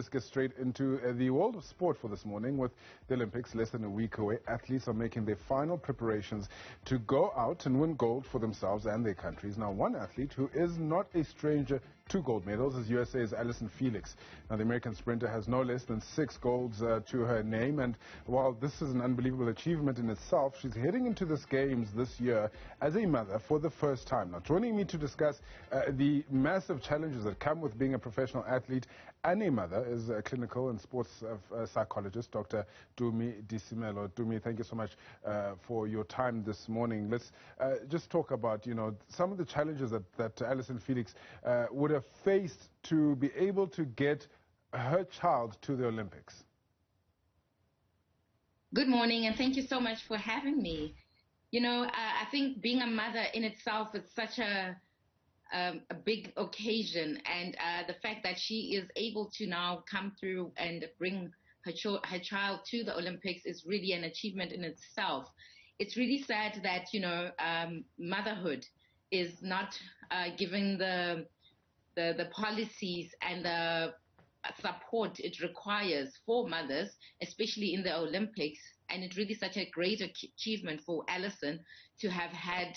Let's get straight into the world of sport for this morning. With the Olympics less than a week away, athletes are making their final preparations to go out and win gold for themselves and their countries. Now, one athlete who is not a stranger to gold medals is USA's Allyson Felix. Now, the American sprinter has no less than 6 golds to her name, and while this is an unbelievable achievement in itself, she's heading into this games this year as a mother for the first time. Now, joining me to discuss the massive challenges that come with being a professional athlete and a mother is a clinical and sports psychologist, Dr. Tumi Disimelo. Tumi, thank you so much for your time this morning. Let's just talk about, some of the challenges that Allyson Felix would have faced to be able to get her child to the Olympics. Good morning, and thank you so much for having me. I think being a mother in itself is such a big occasion, and the fact that she is able to now come through and bring her child to the Olympics is really an achievement in itself. It's really sad that, motherhood is not giving the policies and the support it requires for mothers, especially in the Olympics. And it's really such a great achievement for Allyson to have had,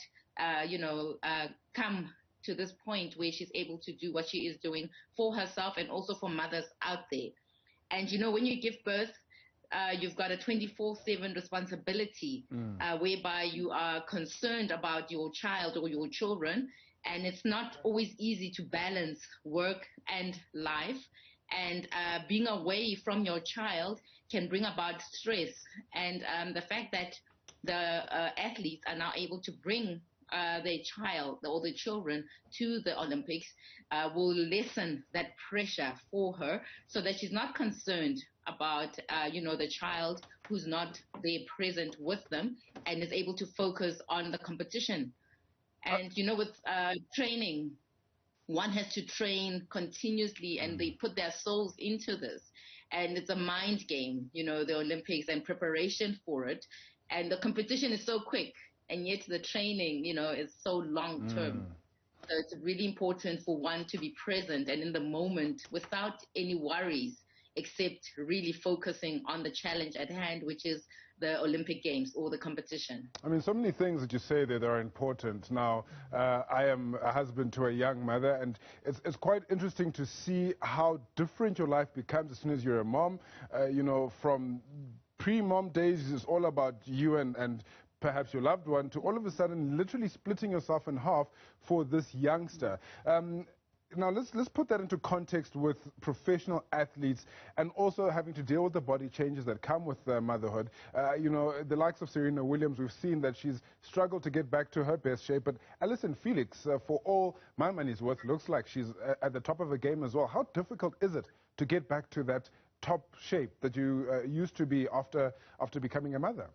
come to this point where she's able to do what she is doing for herself and also for mothers out there. And, when you give birth, you've got a 24/7 responsibility whereby you are concerned about your child or your children. And it's not always easy to balance work and life. And being away from your child can bring about stress. And the fact that the athletes are now able to bring their child or their children to the Olympics will lessen that pressure for her, so that she's not concerned about, the child who's not there present with them, and is able to focus on the competition. And, with training, one has to train continuously, and they put their souls into this. And it's a mind game, the Olympics and preparation for it. And the competition is so quick, and yet the training, is so long term. So it's really important for one to be present and in the moment without any worries, except really focusing on the challenge at hand, which is the Olympic Games or the competition. I mean, so many things that you say there that are important. Now, I am a husband to a young mother, and it's quite interesting to see how different your life becomes as soon as you're a mom. From pre-mom days, it's all about you and perhaps your loved one, to all of a sudden literally splitting yourself in half for this youngster. Now, let's put that into context with professional athletes and also having to deal with the body changes that come with motherhood. The likes of Serena Williams, we've seen that she's struggled to get back to her best shape. But Allyson Felix, for all my money's worth, looks like she's at the top of her game as well. How difficult is it to get back to that top shape that you used to be after becoming a mother?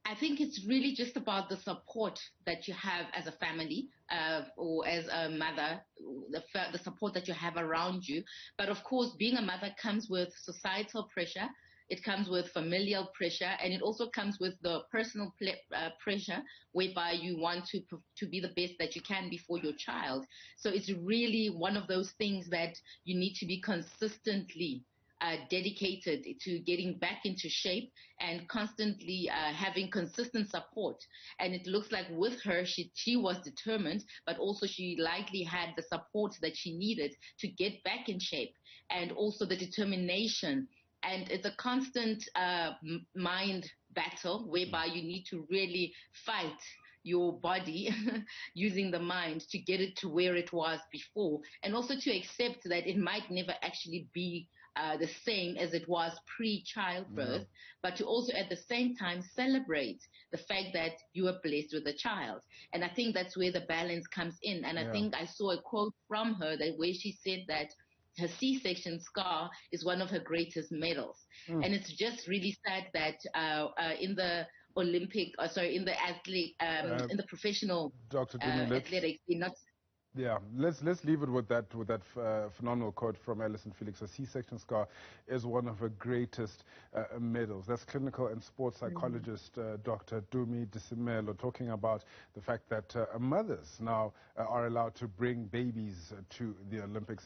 I think it's really just about the support that you have as a family or as a mother, the support that you have around you. But of course, being a mother comes with societal pressure. It comes with familial pressure, and it also comes with the personal pressure, whereby you want to be the best that you can be for your child. So it's really one of those things that you need to be consistently dedicated to getting back into shape and constantly having consistent support. And it looks like with her, she was determined, but also she likely had the support that she needed to get back in shape, and also the determination. And it's a constant mind battle whereby you need to really fight your body using the mind to get it to where it was before, and also to accept that it might never actually be the same as it was pre-childbirth, but to also at the same time celebrate the fact that you are blessed with a child. And I think that's where the balance comes in. And I think I saw a quote from her where she said that her C-section scar is one of her greatest medals. And it's just really sad that in the Olympic, in the professional athletics, they're not. Yeah, let's leave it with that phenomenal quote from Allyson Felix. A C-section scar is one of her greatest medals. That's clinical and sports psychologist Dr. Tumi Disimelo talking about the fact that mothers now are allowed to bring babies to the Olympics.